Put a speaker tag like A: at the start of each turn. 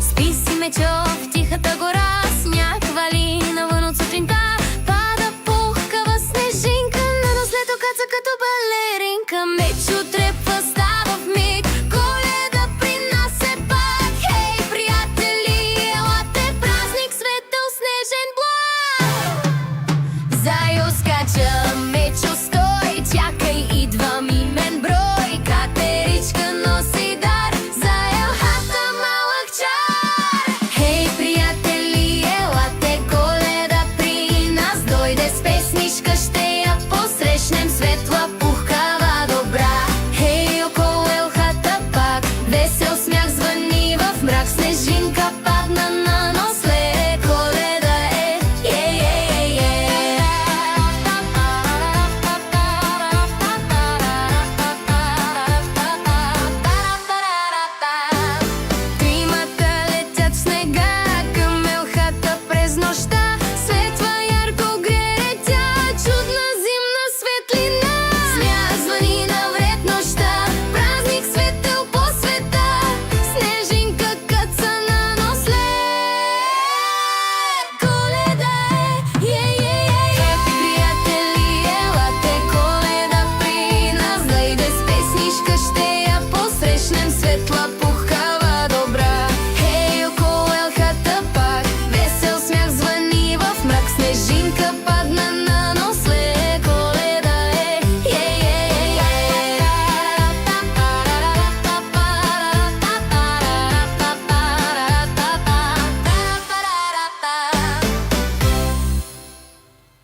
A: Спи си, мечо, в тихата гора, сняг вали навън от сутринта. Пада пухкава снежинка, на наследо каца като балеринка. Мечо трепва, става в миг, Коледа при нас е пак. Хей, приятели, елате, празник, светъл снежен благ. Зайо скача